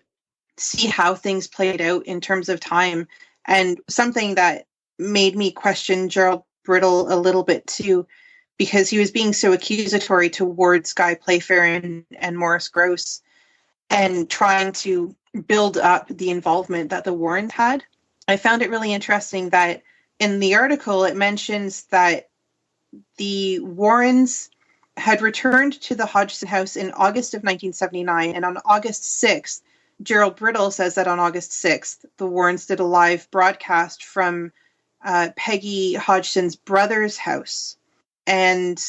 see how things played out in terms of time. And something that made me question Gerald Brittle a little bit too, because he was being so accusatory towards Guy Playfair and Maurice Grosse, and trying to build up the involvement that the Warrens had. I found it really interesting that in the article, it mentions that the Warrens had returned to the Hodgson house in August of 1979, and on August 6th, Gerald Brittle says that on August 6th, the Warrens did a live broadcast from Peggy Hodgson's brother's house. And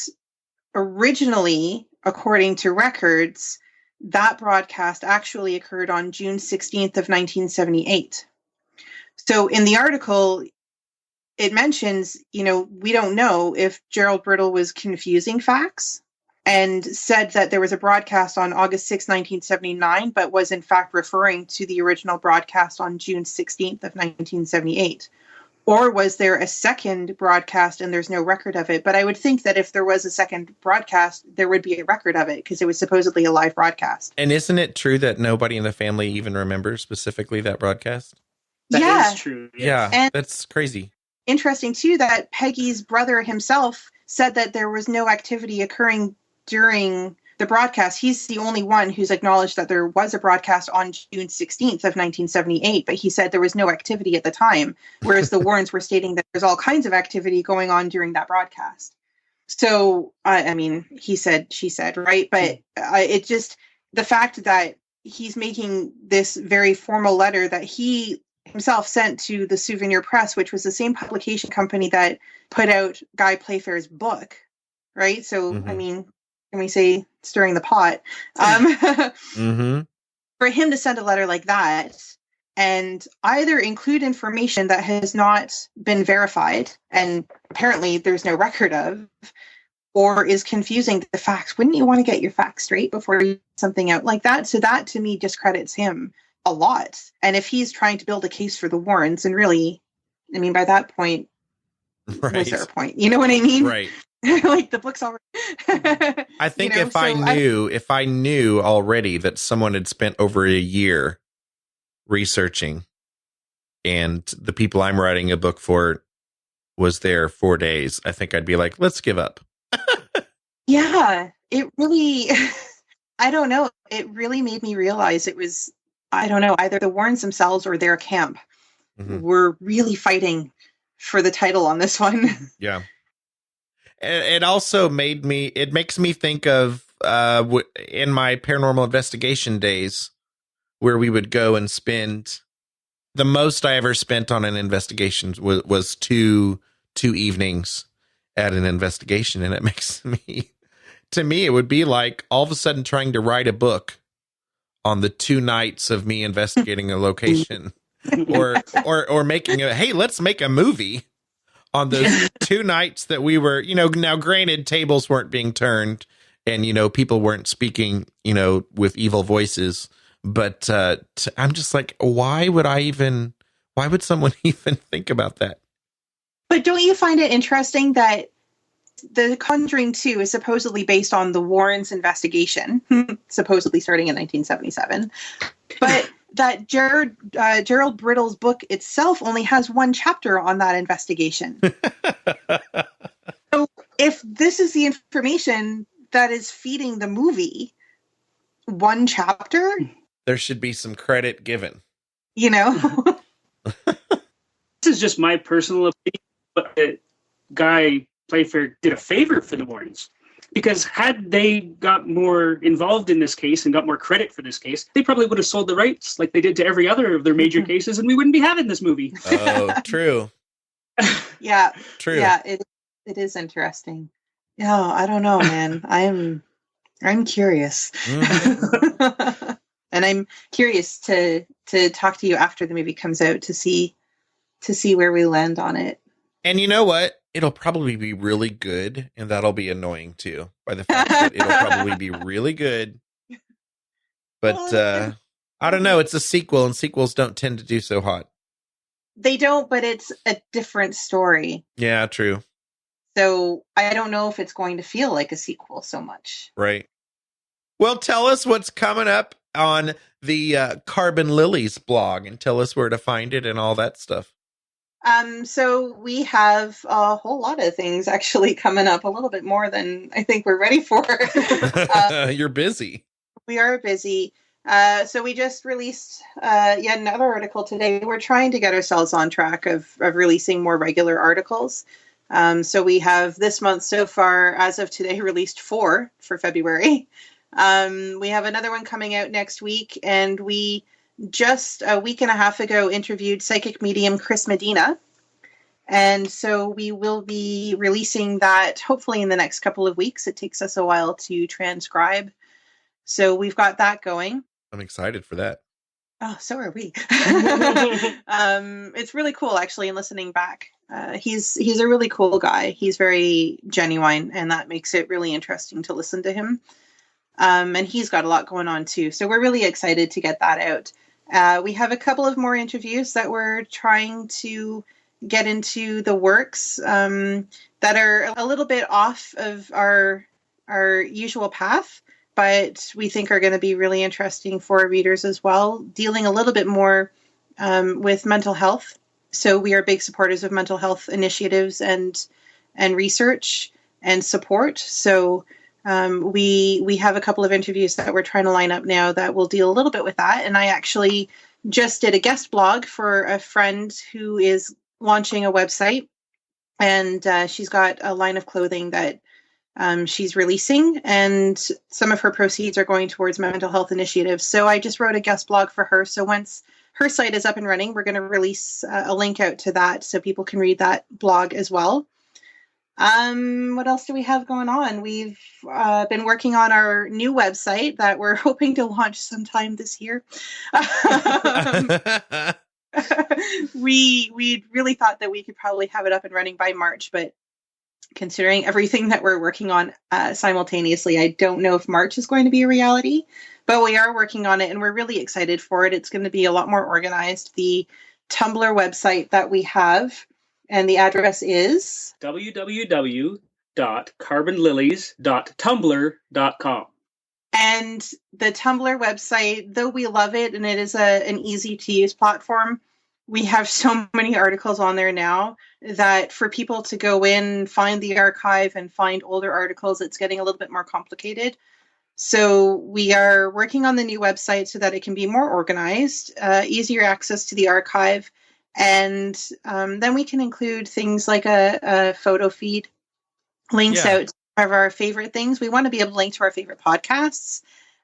originally, according to records, that broadcast actually occurred on June 16th of 1978. So in the article, it mentions, we don't know if Gerald Brittle was confusing facts and said that there was a broadcast on August 6, 1979, but was in fact referring to the original broadcast on June 16th of 1978. Or was there a second broadcast and there's no record of it? But I would think that if there was a second broadcast, there would be a record of it because it was supposedly a live broadcast. And isn't it true that nobody in the family even remembers specifically that broadcast? That is true. Yes. Yeah, and that's crazy. Interesting, too, that Peggy's brother himself said that there was no activity occurring during the broadcast. He's the only one who's acknowledged that there was a broadcast on June 16th of 1978, but he said there was no activity at the time, whereas the Warrens were stating that there's all kinds of activity going on during that broadcast. So, I mean, he said, she said, right? But it just, the fact that he's making this very formal letter that he himself sent to the Souvenir Press, which was the same publication company that put out Guy Playfair's book, right? So, I mean, can we say stirring the pot? For him to send a letter like that and either include information that has not been verified, and apparently there's no record of, or is confusing the facts. Wouldn't you want to get your facts straight before you put something out like that? So that, to me, discredits him a lot. And if he's trying to build a case for the Warrens, and really, I mean, by that point, was there a point? You know what I mean? Right. Like the book's already. I think if I knew already that someone had spent over a year researching, and the people I'm writing a book for was there 4 days, I think I'd be like, let's give up. Yeah, it really. I don't know. It really made me realize it was. I don't know, either the Warrens themselves or their camp were really fighting for the title on this one. Yeah. It also makes me think of in my paranormal investigation days, where we would go and spend, the most I ever spent on an investigation was two evenings at an investigation. And it makes to me, it would be like all of a sudden trying to write a book on the 2 nights of me investigating a location, or making hey, let's make a movie on those 2 nights that we were, now granted, tables weren't being turned and, people weren't speaking, with evil voices, but I'm just like, why would someone even think about that? But don't you find it interesting that The Conjuring 2 is supposedly based on the Warrens' investigation, supposedly starting in 1977, but that Gerald Brittle's book itself only has 1 chapter on that investigation. So if this is the information that is feeding the movie, 1 chapter? There should be some credit given. This is just my personal opinion, but Guy Playfair did a favor for the Warrens, because had they got more involved in this case and got more credit for this case, they probably would have sold the rights like they did to every other of their major cases, and we wouldn't be having this movie. Oh, true. Yeah. True. Yeah, it is interesting. No, I don't know, man. I'm curious. And I'm curious to talk to you after the movie comes out to see where we land on it. And you know what? It'll probably be really good, and that'll be annoying too, by the fact that it'll probably be really good. But I don't know. It's a sequel, and sequels don't tend to do so hot. They don't, but it's a different story. Yeah, true. So I don't know if it's going to feel like a sequel so much. Right. Well, tell us what's coming up on the Carbon Lilies blog, and tell us where to find it and all that stuff. So we have a whole lot of things actually coming up, a little bit more than I think we're ready for. You're busy. We are busy. So we just released yet another article today. We're trying to get ourselves on track of releasing more regular articles. So we have this month so far, as of today, released 4 for February. We have another one coming out next week, and we just a week and a half ago interviewed psychic medium Chris Medina. And so we will be releasing that hopefully in the next couple of weeks. It takes us a while to transcribe. So we've got that going. I'm excited for that. Oh, so are we. It's really cool, actually, in listening back. He's a really cool guy. He's very genuine, and that makes it really interesting to listen to him. And he's got a lot going on, too. So we're really excited to get that out. We have a couple of more interviews that we're trying to get into the works that are a little bit off of our usual path, but we think are going to be really interesting for readers as well, dealing a little bit more with mental health. So we are big supporters of mental health initiatives and research and support. So we have a couple of interviews that we're trying to line up now that will deal a little bit with that. And I actually just did a guest blog for a friend who is launching a website, and she's got a line of clothing that she's releasing, and some of her proceeds are going towards mental health initiatives. So I just wrote a guest blog for her. So once her site is up and running, we're going to release a link out to that so people can read that blog as well. What else do we have going on? We've been working on our new website that we're hoping to launch sometime this year. We really thought that we could probably have it up and running by March, but considering everything that we're working on simultaneously, I don't know if March is going to be a reality, but we are working on it and we're really excited for it. It's going to be a lot more organized. The Tumblr website that we have, and the address is www.carbonlilies.tumblr.com. And the Tumblr website, though we love it and it is an easy to use platform, we have so many articles on there now that for people to go in, find the archive and find older articles, it's getting a little bit more complicated. So we are working on the new website so that it can be more organized, easier access to the archive. And then we can include things like a photo feed, links out to some of our favorite things. We want to be able to link to our favorite podcasts,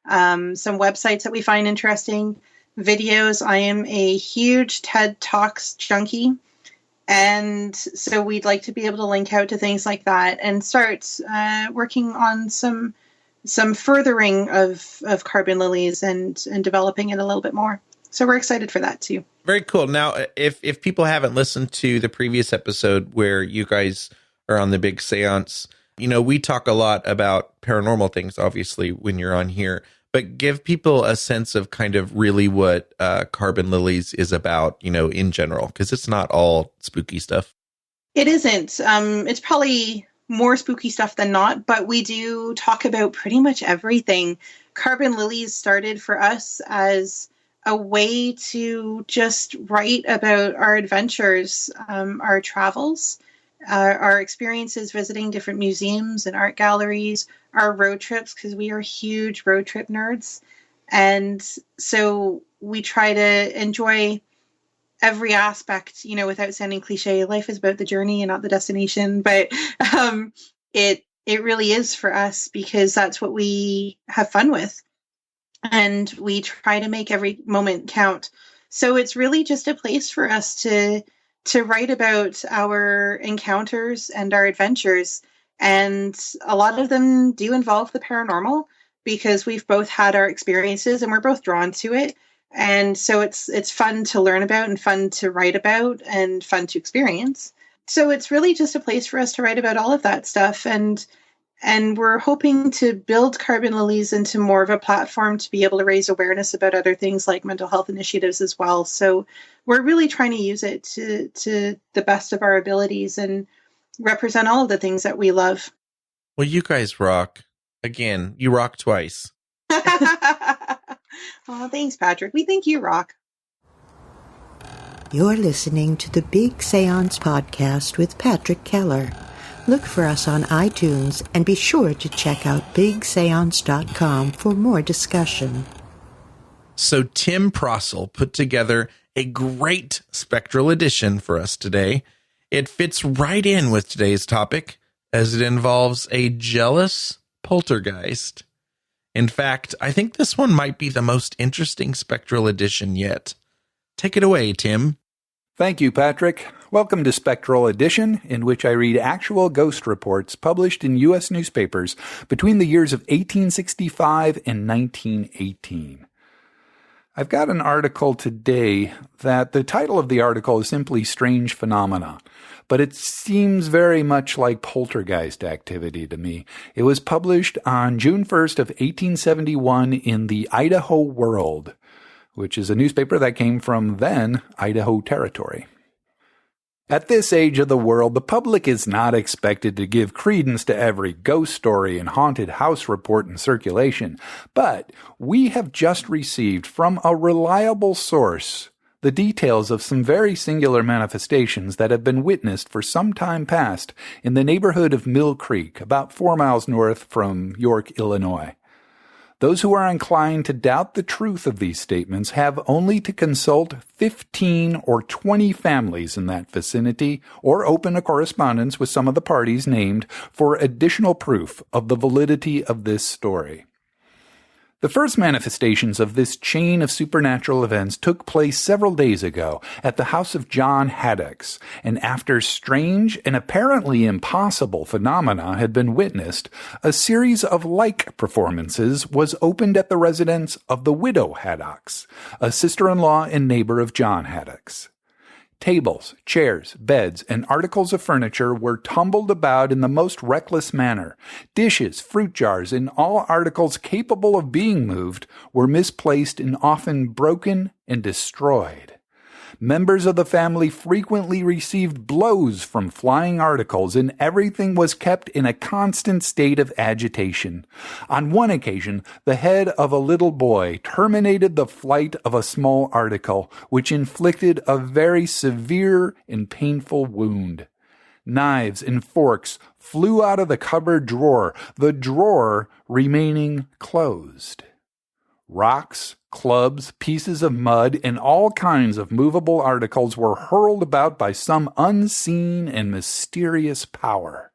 some websites that we find interesting, videos. I am a huge TED Talks junkie. And so we'd like to be able to link out to things like that and start working on some furthering of Carbon Lilies and developing it a little bit more. So we're excited for that too. Very cool. Now, if people haven't listened to the previous episode where you guys are on the Big Séance, we talk a lot about paranormal things, obviously, when you're on here, but give people a sense of kind of really what Carbon Lilies is about, in general, because it's not all spooky stuff. It isn't. It's probably more spooky stuff than not, but we do talk about pretty much everything. Carbon Lilies started for us as a way to just write about our adventures, our travels, our experiences visiting different museums and art galleries, our road trips, because we are huge road trip nerds. And so we try to enjoy every aspect, without sounding cliche. Life is about the journey and not the destination. But it really is for us because that's what we have fun with. And we try to make every moment count. So it's really just a place for us to write about our encounters and our adventures. And a lot of them do involve the paranormal because we've both had our experiences and we're both drawn to it. And so it's fun to learn about and fun to write about and fun to experience. So it's really just a place for us to write about all of that stuff. And And we're hoping to build Carbon Lilies into more of a platform to be able to raise awareness about other things like mental health initiatives as well. So we're really trying to use it to the best of our abilities and represent all of the things that we love. Well, you guys rock. Again, you rock twice. Oh, thanks, Patrick. We think you rock. You're listening to the Big Séance Podcast with Patrick Keller. Look for us on iTunes and be sure to check out BigSéance.com for more discussion. So Tim Prasil put together a great Spectral Edition for us today. It fits right in with today's topic, as it involves a jealous poltergeist. In fact, I think this one might be the most interesting Spectral Edition yet. Take it away, Tim. Thank you, Patrick. Welcome to Spectral Edition, in which I read actual ghost reports published in U.S. newspapers between the years of 1865 and 1918. I've got an article today that the title of the article is simply Strange Phenomena, but it seems very much like poltergeist activity to me. It was published on June 1st of 1871 in the Idaho World, which is a newspaper that came from then Idaho Territory. At this age of the world, the public is not expected to give credence to every ghost story and haunted house report in circulation, but we have just received from a reliable source the details of some very singular manifestations that have been witnessed for some time past in the neighborhood of Mill Creek, about 4 miles north from York, Illinois. Those who are inclined to doubt the truth of these statements have only to consult 15 or 20 families in that vicinity or open a correspondence with some of the parties named for additional proof of the validity of this story. The first manifestations of this chain of supernatural events took place several days ago at the house of John Haddocks, and after strange and apparently impossible phenomena had been witnessed, a series of like performances was opened at the residence of the widow Haddocks, a sister-in-law and neighbor of John Haddocks. Tables, chairs, beds, and articles of furniture were tumbled about in the most reckless manner. Dishes, fruit jars, and all articles capable of being moved were misplaced and often broken and destroyed. Members of the family frequently received blows from flying articles, and everything was kept in a constant state of agitation. On one occasion, the head of a little boy terminated the flight of a small article, which inflicted a very severe and painful wound. Knives and forks flew out of the cupboard drawer, the drawer remaining closed. Rocks, clubs, pieces of mud, and all kinds of movable articles were hurled about by some unseen and mysterious power.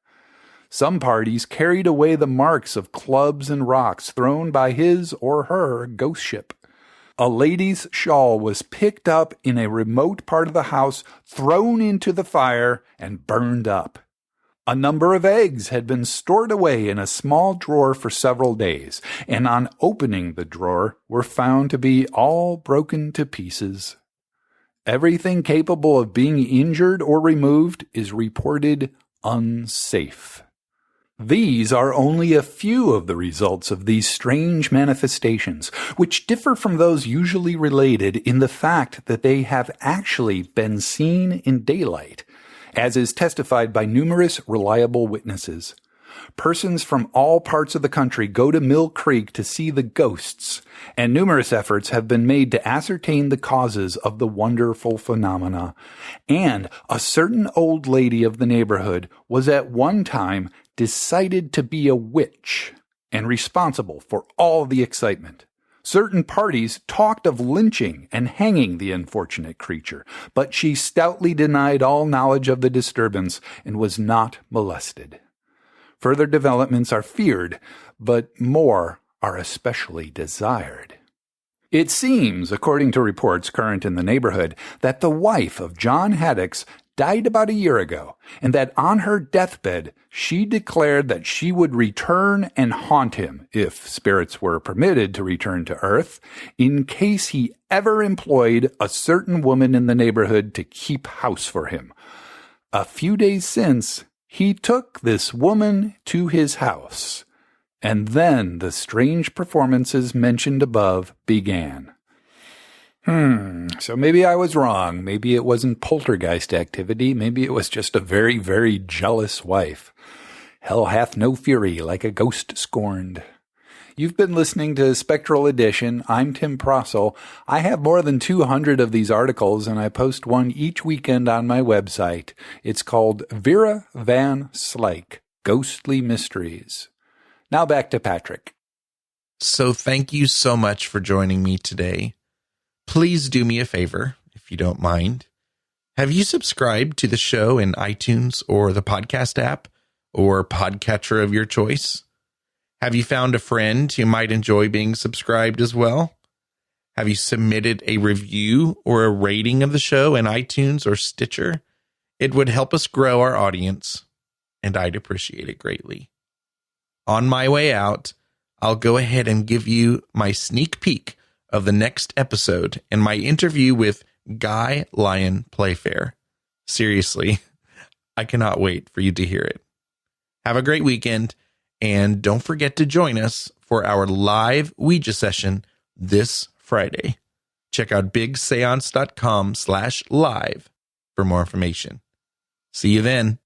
Some parties carried away the marks of clubs and rocks thrown by his or her ghost ship. A lady's shawl was picked up in a remote part of the house, thrown into the fire, and burned up. A number of eggs had been stored away in a small drawer for several days, and on opening the drawer were found to be all broken to pieces. Everything capable of being injured or removed is reported unsafe. These are only a few of the results of these strange manifestations, which differ from those usually related in the fact that they have actually been seen in daylight, as is testified by numerous reliable witnesses. Persons from all parts of the country go to Mill Creek to see the ghosts, and numerous efforts have been made to ascertain the causes of the wonderful phenomena. And a certain old lady of the neighborhood was at one time decided to be a witch and responsible for all the excitement. Certain parties talked of lynching and hanging the unfortunate creature, but she stoutly denied all knowledge of the disturbance and was not molested. Further developments are feared, but more are especially desired. It seems, according to reports current in the neighborhood, that the wife of John Haddocks died about a year ago, and that on her deathbed she declared that she would return and haunt him, if spirits were permitted to return to earth, in case he ever employed a certain woman in the neighborhood to keep house for him. A few days since, He took this woman to his house, and then the strange performances mentioned above began. So maybe I was wrong. Maybe it wasn't poltergeist activity. Maybe it was just a very, very jealous wife. Hell hath no fury like a ghost scorned. You've been listening to Spectral Edition. I'm Tim Prasil. I have more than 200 of these articles, and I post one each weekend on my website. It's called Vera Van Slyke, Ghostly Mysteries. Now back to Patrick. So thank you so much for joining me today. Please do me a favor, if you don't mind. Have you subscribed to the show in iTunes or the podcast app or podcatcher of your choice? Have you found a friend who might enjoy being subscribed as well? Have you submitted a review or a rating of the show in iTunes or Stitcher? It would help us grow our audience, and I'd appreciate it greatly. On my way out, I'll go ahead and give you my sneak peek of the next episode and my interview with Guy Lyon Playfair. Seriously, I cannot wait for you to hear it. Have a great weekend, and don't forget to join us for our live Ouija session this Friday. Check out bigseance.com/live for more information. See you then.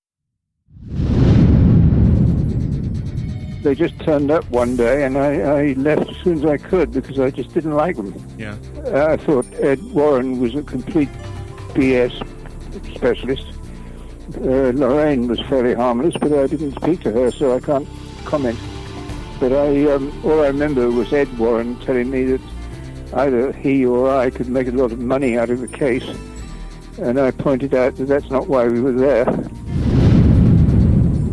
They just turned up one day, and I left as soon as I could because I just didn't like them. Yeah. I thought Ed Warren was a complete BS specialist. Lorraine was fairly harmless, but I didn't speak to her, so I can't comment. But all I remember was Ed Warren telling me that either he or I could make a lot of money out of the case, and I pointed out that that's not why we were there.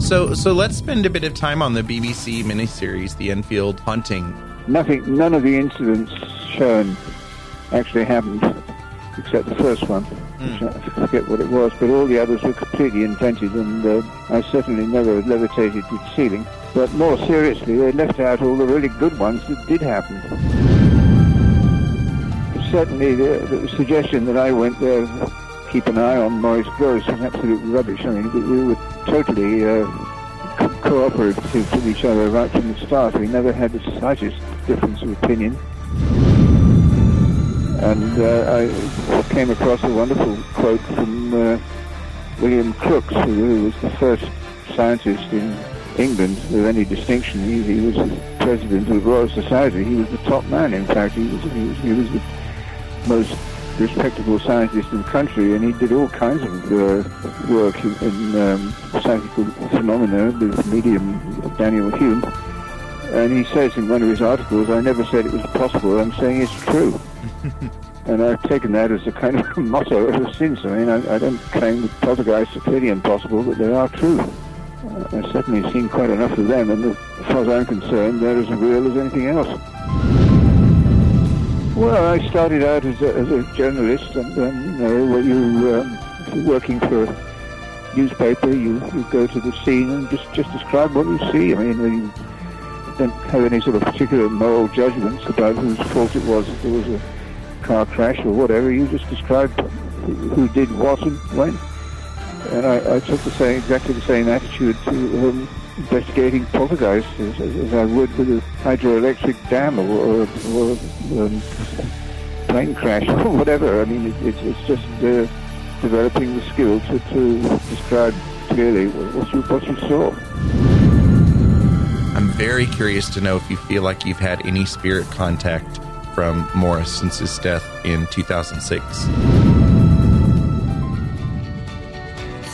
So let's spend a bit of time on the BBC miniseries, The Enfield Haunting. None of the incidents shown actually happened, except the first one. Which I forget what it was, but all the others were completely invented, and I certainly never levitated with ceiling. But more seriously, they left out all the really good ones that did happen. Certainly, the suggestion that I went there keep an eye on Morris Ghost was absolute rubbish. I mean, we were totally cooperative with each other right from the start. We never had the slightest difference of opinion. And I came across a wonderful quote from William Crookes, who was the first scientist in England with any distinction. He was the president of the Royal Society. He was the top man, in fact. He was the most respectable scientist in the country, and he did all kinds of work in psychical phenomena with medium Daniel Hume. And he says in one of his articles, I never said it was possible, I'm saying it's true. And I've taken that as a kind of motto ever since. I mean, I don't claim that poltergeists are clearly impossible, but they are true. I've certainly seen quite enough of them, and as far as I'm concerned, they're as real as anything else. Well, I started out as a journalist, and when you're working for a newspaper, you go to the scene and just describe what you see. I mean, you don't have any sort of particular moral judgments about whose fault it was if there was a car crash or whatever. You just describe who did what and when. And I took exactly the same attitude to investigating poltergeists as I would with a hydroelectric dam or plane crash or whatever. I mean, it's just developing the skill to describe clearly what you saw. I'm very curious to know if you feel like you've had any spirit contact from Morris since his death in 2006.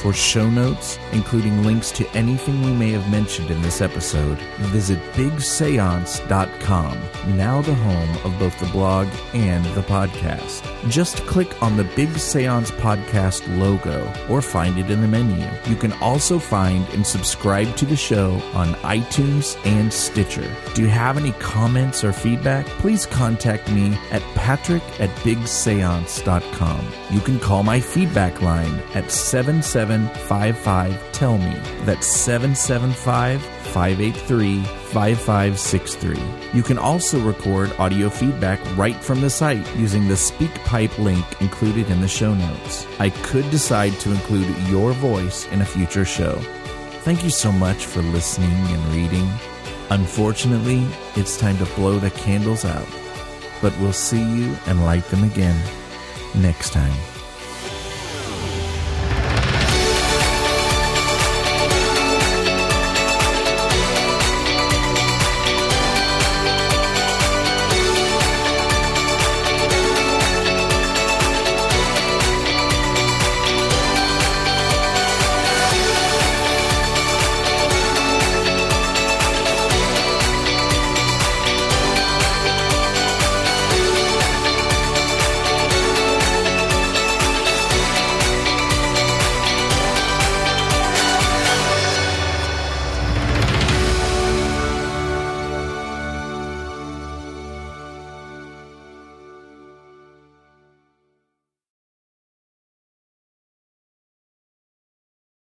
For show notes, including links to anything we may have mentioned in this episode, visit BigSéance.com, now the home of both the blog and the podcast. Just click on the Big Séance Podcast logo or find it in the menu. You can also find and subscribe to the show on iTunes and Stitcher. Do you have any comments or feedback? Please contact me at patrick@bigseance.com. You can call my feedback line at 7755-TELL-ME. That's 775-583-5563. You can also record audio feedback right from the site using the SpeakPipe link included in the show notes. I could decide to include your voice in a future show. Thank you so much for listening and reading. Unfortunately, it's time to blow the candles out, but we'll see you and light them again next time.